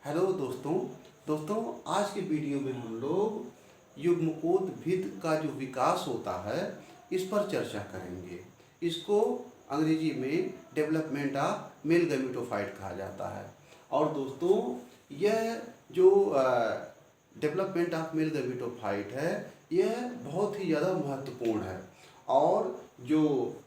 Hello दोस्तों आज के वीडियो में हम लोग युग्मकोद्भिद का जो विकास होता है इस पर चर्चा करेंगे। इसको अंग्रेजी में डेवलपमेंट ऑफ मेल गैमेटोफाइट कहा जाता है। और दोस्तों यह जो डेवलपमेंट ऑफ मेल गैमेटोफाइट है यह बहुत ही ज़्यादा महत्वपूर्ण है और जो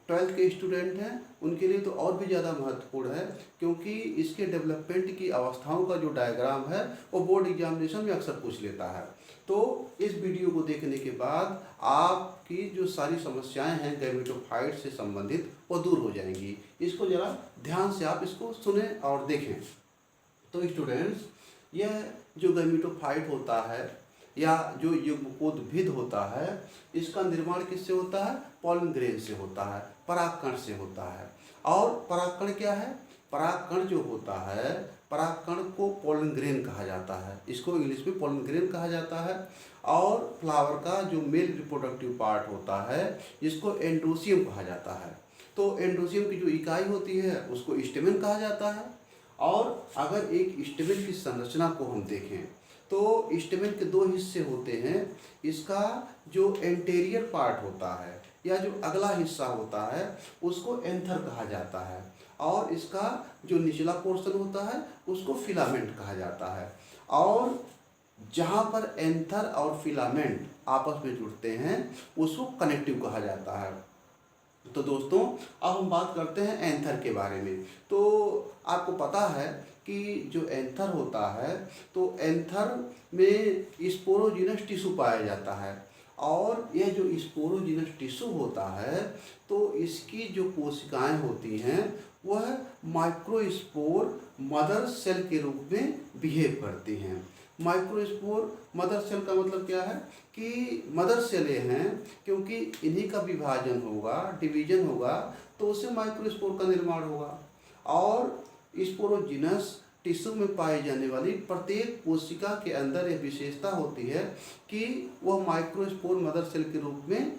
12th के स्टूडेंट हैं उनके लिए तो और भी ज़्यादा महत्वपूर्ण है, क्योंकि इसके डेवलपमेंट की अवस्थाओं का जो डायग्राम है वो बोर्ड एग्जामिनेशन में अक्सर पूछ लेता है। तो इस वीडियो को देखने के बाद आपकी जो सारी समस्याएं हैं गैमेटोफाइट से संबंधित वो दूर हो जाएंगी। इसको ज़रा ध्यान से आप इसको सुने और देखें। तो स्टूडेंट्स, यह जो गैमेटोफाइट होता है या जो युग्मकोद्भिद होता है इसका निर्माण किससे होता है? पॉलन ग्रेन से होता है, परागकण से होता है। और परागकण क्या है? परागकण जो होता है, परागकण को पॉलन ग्रेन कहा जाता है, इसको इंग्लिश में पॉलन ग्रेन कहा जाता है। और फ्लावर का जो मेल रिप्रोडक्टिव पार्ट होता है जिसको एंड्रोसियम कहा जाता है। तो एंड्रोसियम की जो इकाई होती है उसको स्टेमेन कहा जाता है। और अगर एक स्टेमेन की संरचना को हम देखें तो स्टेमेन के दो हिस्से होते हैं। इसका जो एंटेरियर पार्ट होता है या जो अगला हिस्सा होता है उसको एंथर कहा जाता है, और इसका जो निचला पोर्शन होता है उसको फिलामेंट कहा जाता है। और जहाँ पर एंथर और फिलामेंट आपस में जुड़ते हैं उसको कनेक्टिव कहा जाता है। तो दोस्तों अब हम बात करते हैं एंथर के बारे में। तो आपको पता है कि जो एंथर होता है तो एंथर में स्पोरोजिनस टिश्यू पाया जाता है, और यह जो स्पोरोजिनस टिश्यू होता है तो इसकी जो कोशिकाएं होती हैं वह माइक्रोस्पोर मदर सेल के रूप में बिहेव करती हैं। माइक्रोस्पोर मदर सेल का मतलब क्या है कि मदर सेलें हैं, क्योंकि इन्हीं का विभाजन होगा, डिवीजन होगा, तो उससे माइक्रोस्पोर का निर्माण होगा। और स्पोरोजिनस टिश्यू में पाई जाने वाली प्रत्येक कोशिका के अंदर एक विशेषता होती है कि वह माइक्रोस्पोर मदर सेल के रूप में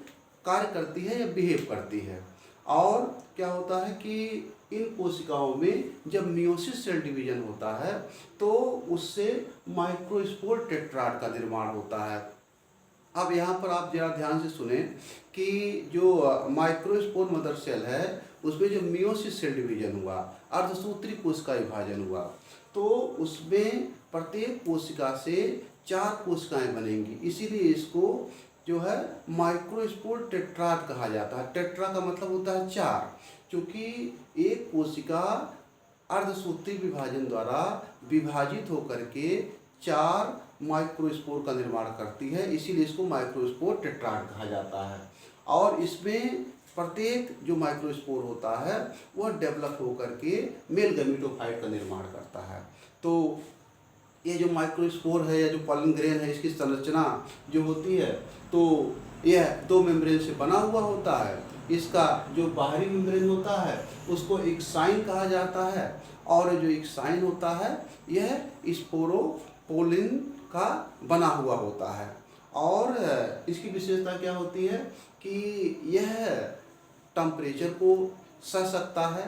कार्य करती है या बिहेव करती है। और क्या होता है कि इन कोशिकाओं में जब मियोसिस सेल डिवीजन होता है तो उससे माइक्रोस्पोर टेट्राड का निर्माण होता है। अब यहाँ पर आप जरा ध्यान से सुने कि जो माइक्रोस्पोर मदर सेल है उसमें जो मियोसिस सेल डिवीजन हुआ, अर्धसूत्री कोशिका विभाजन हुआ, तो उसमें प्रत्येक कोशिका से 4 कोशिकाएं बनेंगी। इसीलिए इसको जो है माइक्रोस्पोर टेट्राड कहा जाता है। टेट्रा का मतलब होता है 4, क्योंकि एक कोशिका अर्धसूत्री विभाजन द्वारा विभाजित होकर के 4 माइक्रोस्पोर का निर्माण करती है, इसीलिए इसको माइक्रोस्पोर टेट्राड कहा जाता है। और इसमें प्रत्येक जो माइक्रोस्पोर होता है वह डेवलप होकर के मेल गैमेटोफाइट का निर्माण करता है। तो ये जो माइक्रोस्पोर है या जो पॉलन ग्रेन है इसकी संरचना जो होती है तो यह 2 मेम्ब्रेन से बना हुआ होता है। इसका जो बाहरी मेम्ब्रेन होता है उसको एक साइन कहा जाता है, और जो एक साइन होता है यह स्पोरोपोलिन का बना हुआ होता है। और इसकी विशेषता क्या होती है कि यह टेम्परेचर को सह सकता है,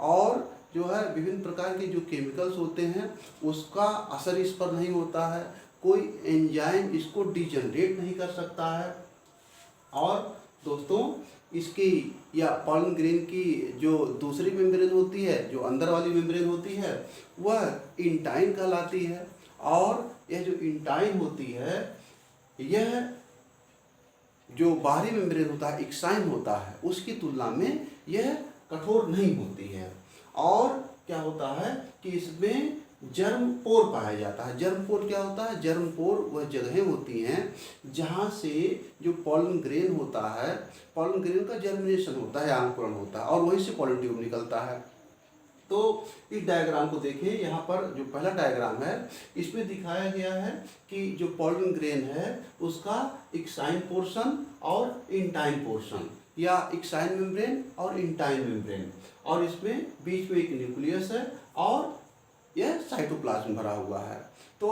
और जो है विभिन्न प्रकार के जो केमिकल्स होते हैं उसका असर इस पर नहीं होता है, कोई एंजाइम इसको डिजनरेट नहीं कर सकता है। और दोस्तों इसकी या पॉलन ग्रेन की जो दूसरी मेम्ब्रेन होती है, जो अंदर वाली मेम्ब्रेन होती है, वह इंटाइन कहलाती है। और यह जो इंटाइन होती है यह जो बाहरी मेम्ब्रेन होता है, एक्साइन होता है, उसकी तुलना में यह कठोर नहीं होती है। और क्या होता है कि इसमें जर्म पोर पाया जाता है। जर्म पोर क्या होता है? जर्म पोर वह जगहें होती हैं जहाँ से जो पॉलन ग्रेन होता है, पॉलन ग्रेन का जर्मिनेशन होता है, अंकुरण होता है, और वहीं से पॉलन ट्यूब निकलता है। तो इस डायग्राम को देखिए, यहाँ पर जो पहला डायग्राम है इसमें दिखाया गया है कि जो पॉलन ग्रेन है उसका एक्साइन पोर्शन और इंटाइन पोर्शन, या एक्साइन मेम्ब्रेन और इंटाइन मेम्ब्रेन, और इसमें बीच में एक न्यूक्लियस है और यह साइटोप्लाज्म भरा हुआ है। तो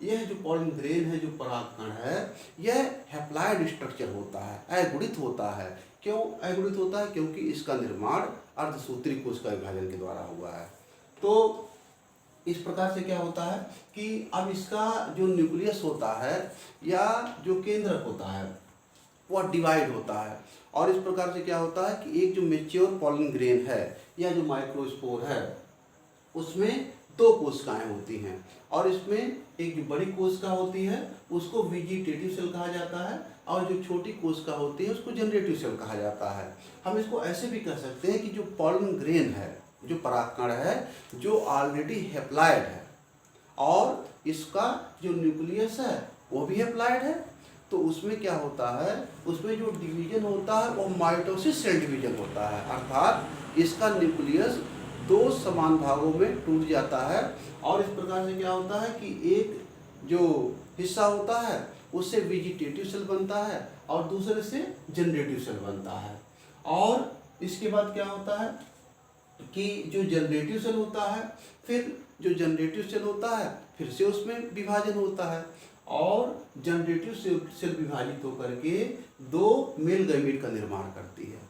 यह जो पॉलन ग्रेन है, जो परागकण है, यह हैप्लॉइड स्ट्रक्चर होता है, अगुणित होता है। क्यों अगुणित होता है? क्योंकि इसका निर्माण अर्धसूत्री कोशिका विभाजन के द्वारा हुआ है। तो इस प्रकार से क्या होता है कि अब इसका जो न्यूक्लियस होता है या जो केंद्रक होता है वह डिवाइड होता है, और इस प्रकार से क्या होता है कि एक जो मेच्योर पॉलन ग्रेन है या जो माइक्रोस्पोर है उसमें दो कोशिकाएं होती हैं, और इसमें एक जो बड़ी कोशिका होती है उसको वेजिटेटिव सेल कहा जाता है, और जो छोटी कोशिका होती है उसको जनरेटिव सेल कहा जाता है। हम इसको ऐसे भी कह सकते हैं कि जो पॉलन ग्रेन है, जो परागकण है, जो ऑलरेडी हैप्लॉइड है और इसका जो न्यूक्लियस है वो भी हैप्लॉइड है, तो उसमें क्या होता है, उसमें जो डिवीजन होता है वो माइटोसिस सेल डिवीजन होता है, अर्थात इसका न्यूक्लियस दो समान भागों में टूट जाता है, और इस प्रकार से क्या होता है कि एक जो हिस्सा होता है उससे वेजिटेटिव सेल बनता है और दूसरे से जनरेटिव सेल बनता है। और इसके बाद क्या होता है कि जो जनरेटिव सेल होता है, फिर जो जनरेटिव सेल होता है फिर से उसमें विभाजन होता है, और जनरेटिव सेल विभाजित होकर के दो मेल गैमीट का निर्माण करती है।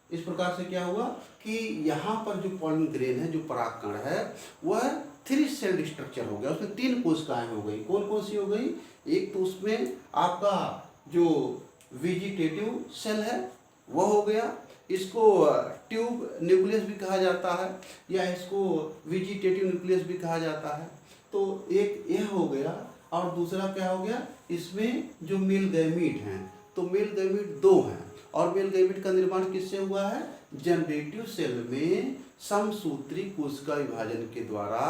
इस प्रकार से क्या हुआ कि यहाँ पर जो पॉलन ग्रेन है, जो परागकण है, वह 3 सेल्ड स्ट्रक्चर हो गया, उसमें 3 कोशिकाएं हो गई। कौन कौन सी हो गई? एक तो उसमें आपका जो वेजिटेटिव सेल है वह हो गया, इसको ट्यूब न्यूक्लियस भी कहा जाता है या इसको वेजिटेटिव न्यूक्लियस भी कहा जाता है। तो एक यह हो गया, और दूसरा क्या हो गया, इसमें जो मेल गैमीट हैं, तो मेल गैमीट 2 हैं, और मेल गैमीट का निर्माण किससे हुआ है? जनरेटिव सेल में समसूत्री कोशिका विभाजन के द्वारा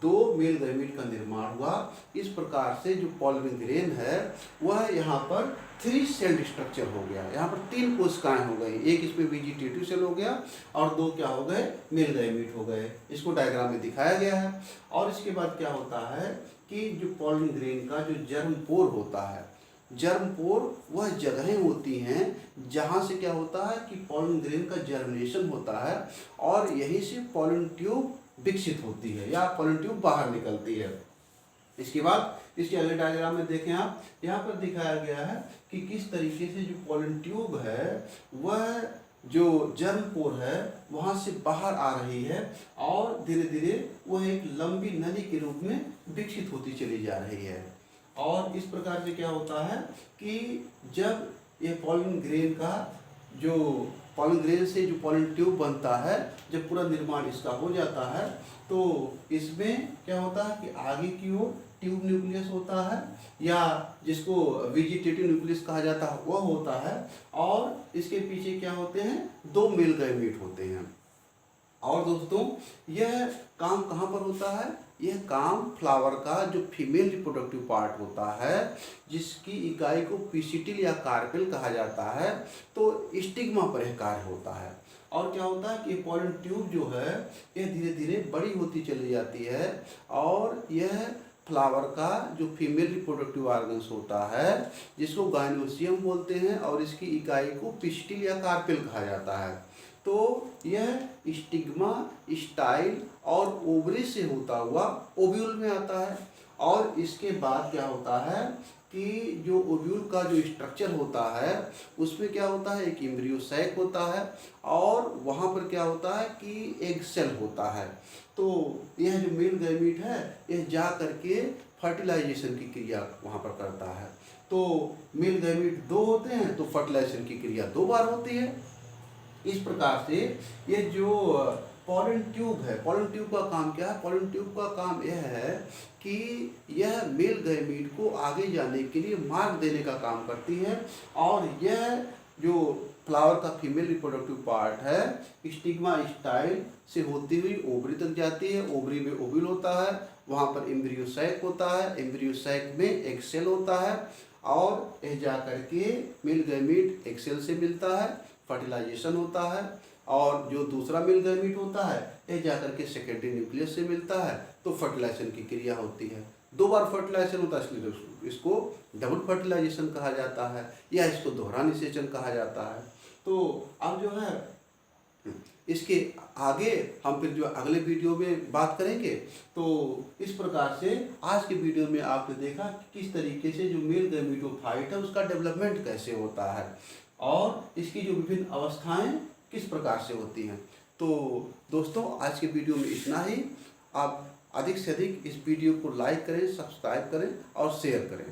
2 मेल गैमीट का निर्माण हुआ। इस प्रकार से जो पॉलन ग्रेन है वह यहाँ पर 3 सेल्ड स्ट्रक्चर हो गया, यहाँ पर 3 कोशिकाएं हो गई, एक इसमें वेजिटेटिव सेल हो गया और 2 क्या हो गए, मेल गैमीट हो गए। इसको डायग्राम में दिखाया गया है। और इसके बाद क्या होता है कि जो पॉलन ग्रेन का जो जर्म पोर होता है, जर्म पोर वह जगहें होती हैं जहाँ से क्या होता है कि पॉलन ग्रेन का जर्मिनेशन होता है, और यहीं से पॉलन ट्यूब विकसित होती है या पॉलन ट्यूब बाहर निकलती है। इसके बाद इसके अगले डायग्राम में देखें आप, यहाँ पर दिखाया गया है कि किस तरीके से जो पॉलन ट्यूब है वह जो जर्म पोर है वहाँ से बाहर आ रही है, और धीरे धीरे वह एक लंबी नली के रूप में विकसित होती चली जा रही है। और इस प्रकार से क्या होता है कि जब ये पॉलन ग्रेन का जो पॉलन ग्रेन से जो पॉलन ट्यूब बनता है, जब पूरा निर्माण इसका हो जाता है, तो इसमें क्या होता है कि आगे की ओर ट्यूब न्यूक्लियस होता है या जिसको वेजिटेटिव न्यूक्लियस कहा जाता है वह होता है, और इसके पीछे क्या होते हैं, 2 मेल गैमीट होते हैं। और दोस्तों यह काम कहाँ पर होता है? यह काम फ्लावर का जो फीमेल रिप्रोडक्टिव पार्ट होता है, जिसकी इकाई को पिसिटिल या कार्पेल कहा जाता है, तो स्टिग्मा पर यह कार्य होता है। और क्या होता है कि पॉलन ट्यूब जो है यह धीरे धीरे बड़ी होती चली जाती है, और यह फ्लावर का जो फीमेल रिप्रोडक्टिव ऑर्गन्स होता है जिसको गाइनोसियम बोलते हैं, और इसकी इकाई को पिस्टिल या कार्पेल कहा जाता है। तो यह स्टिग्मा, स्टाइल और ओवरी से होता हुआ ओव्यूल में आता है, और इसके बाद क्या होता है कि जो ओव्यूल का जो स्ट्रक्चर होता है उसमें क्या होता है, एक एम्ब्रियो सैक होता है, और वहाँ पर क्या होता है कि एग सेल होता है। तो यह जो मेल गैमीट है यह जा करके फर्टिलाइजेशन की क्रिया वहाँ पर करता है। तो मेल गैमीट 2 होते हैं तो फर्टिलाइजेशन की क्रिया 2 बार होती है। इस प्रकार से ये जो पॉलन ट्यूब है, पॉलन ट्यूब का काम क्या है? पॉलन ट्यूब का काम यह है कि यह मेल गैमीट को आगे जाने के लिए मार्ग देने का काम करती है, और यह जो फ्लावर का फीमेल रिप्रोडक्टिव पार्ट है स्टिग्मा स्टाइल से होती हुई ओवरी तक जाती है। ओवरी में ओव्यूल होता है, वहाँ पर एम्ब्रियो सैक होता है, एम्ब्रियो सैक में एग सेल होता है, और यह जा करके मेल गैमीट एग सेल से मिलता है, फर्टिलाइजेशन होता है, और जो दूसरा मेल गैमीट होता है यह जाकर के सेकेंडरी न्यूक्लियस से मिलता है, तो फर्टिलाइजेशन की क्रिया होती है। 2 बार फर्टिलाइजेशन होता है, इसलिए इसको डबल फर्टिलाइजेशन कहा जाता है, या इसको दोहरा निषेचन कहा जाता है। तो अब जो है इसके आगे हम फिर जो अगले वीडियो में बात करेंगे। तो इस प्रकार से आज के वीडियो में आपने देखा कि किस तरीके से जो मेल गैमीटोफाइट है उसका डेवलपमेंट कैसे होता है, और इसकी जो विभिन्न अवस्थाएं किस प्रकार से होती हैं। तो दोस्तों आज के वीडियो में इतना ही। आप अधिक से अधिक इस वीडियो को लाइक करें, सब्सक्राइब करें और शेयर करें।